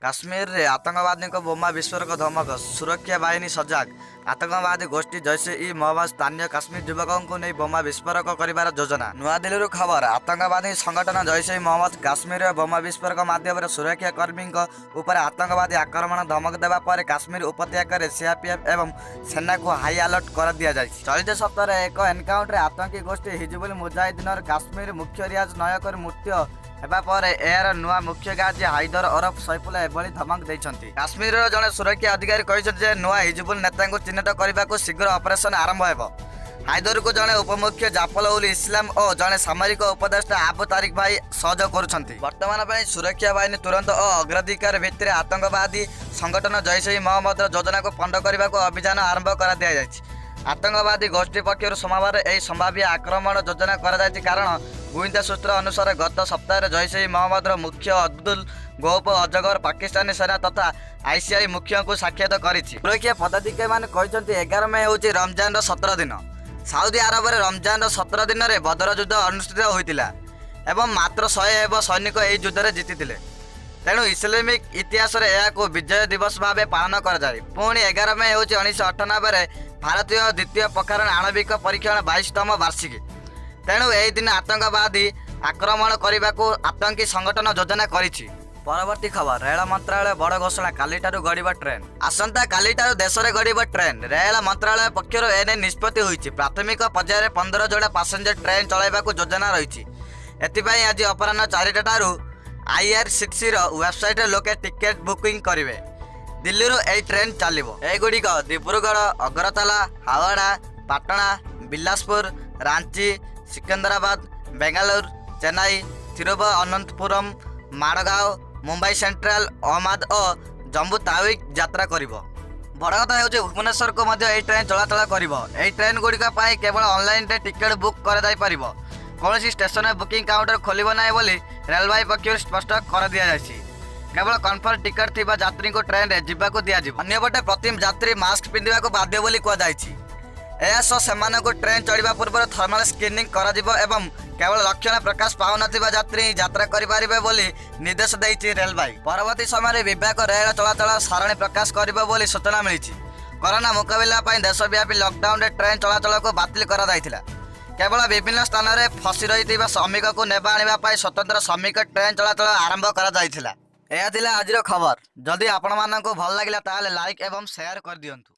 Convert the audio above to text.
काश्मीर रे आतंकवादी बोमा विस्फोरक धमक सुरक्षा बाहिनी सजग आतंकवादी गोष्ठी जैसे ई मोहम्मद स्थानीय काश्मीर युवकों को नहीं बोमा विस्फोरक कर योजना नुआदिल्ली खबर आतंकवादी संगठन जैसे ई मोहम्मद काश्मीर बोमा विस्फोरक माध्यम सुरक्षा कर्मी उपर आतंकवादी आक्रमण धमक देवा पर काश्मीर उपत्यका सीआरपीएफ एवं सेना को हाई अलर्ट कर दि जाए। चलित सप्ताह एक एनकाउंटर आतंकी गोष्ठी हिजबुल मुजाहिदीन काश्मीर मुख्य रियाज नायकर मृत्यु हेबापर एआर नुआ मुख्य गाजी हाइदर ओरफ सैफुल्ला एभली धमक देइछन्ति। काश्मीर जड़े सुरक्षा अधिकारी कहते नुआ हिजबुल नेता को चिन्हित करने को शीघ्र ऑपरेशन आरंभ हेब। हाइदर को जड़े उपमुख्य जाफल उल इस्लाम और जड़े सामरिक उपदेष्टा आबू तारिक भाई सहयोग करुछन्ति। वर्तमान में सुरक्षा बाहिनी तुरंत और अग्राधिकार भित्तिरे आतंकवादी संगठन जैश ई मोहम्मद योजना को पंड करने को अभियान आरंभ कर दि जाएछि। आतंकवादी गोष्ठी पक्षर सोमवार यह संभाव्य आक्रमण योजना कर कारण गुइंदा सूत्र अनुसार गत सप्ताह जैश ई मोहम्मद मुख्य अब्दुल गौफ अजगर पाकिस्तानी सेना तथा आईसीआई मुख्य को साक्षात करिछि। सुरक्षा पदाधिकारी माने कहते 11 मई हूँ रमजान 17 दिन। साउदी अरब में रमजान 17 दिन में बदर युद्ध अनुष्ठित होता एवं मात्र 100 सैनिक यह युद्ध में जीति। तेणु इस्लामिक इतिहास विजय दिवस भाव पालन कराए। पुणी 11 मई हूँ 1998 भारतीय द्वितीय प्रकार आणविक परीक्षण 22तम वार्षिकी। तेणु यही दिन आतंकवादी आक्रमण करने को आतंकी संगठन योजना करिछि। परवर्ती खबर रेल मंत्रालय बड़ घोषणा कालीठारु गड़िबा ट्रेन। आसंता कालीठारु देश में गड़िबा ट्रेन रेल मंत्रालय पक्षर एने निष्पत्ति होइछि। प्राथमिक पर्यायर 15 जोड़ा पैसेंजर ट्रेन चलाइबा योजना रही। एथिपाई आज अपराह्न 4टा ठारू आईआरसीटीसी वेबसाइट लोके टिकेट बुकिंग करेंगे। दिल्ली यही ट्रेन चलो एगुड़िक डिब्रुगढ़ अगरतला हावड़ा पाटना बिलासपुर रांची सिकंदराबाद बेंगालुरु चेन्नई तिरुवनंतपुरम माड़गांव मुंबई सेंट्रल अहमद और जम्मू तावी यात्रा कर। बड़ कथा हो भुवनेश्वर को ट्रेन चलाचल कर। ट्रेन गुड़िक केवल ऑनलाइन टिकेट बुक कर कौन स्टेशन में बुकिंग काउंटर खोल ना बोली रेलवे पक्ष स्पष्ट कर दि जाए। केवल कन्फर्म टिकट थिबा यात्री को ट्रेन रे जिबाको दिया जिवो। अन्यपटे प्रति यात्री मास्क पिंधिबा को बाध्य बोली कहुछि। एसो सेमान को ट्रेन चढ़ा पूर्व थर्माल स्क्रीनिंग करा जिवो एवं केवल लक्षण प्रकाश पाउ नथिबा यात्री यात्रा करिपारिबे बोली निर्देश देइछि रेलवे। परवर्ती समय विभाग रेल चलाचल सारणी प्रकाश करिबो बोली सूचना मिलिछि। कोरोना मुकाबला पई देशव्यापी लॉकडाउन रे ट्रेन चलाचल को बातिल करा जायतिला। केवल विभिन्न स्थान में फसी रही श्रमिक को नेबा आनिबा पई स्वतंत्र श्रमिक ट्रेन चलाचल आरंभ करा जायतिला। यह आज खबर। जदि आपण मानक भल लगिला ताले लाइक एवं शेयर कर दियंतु।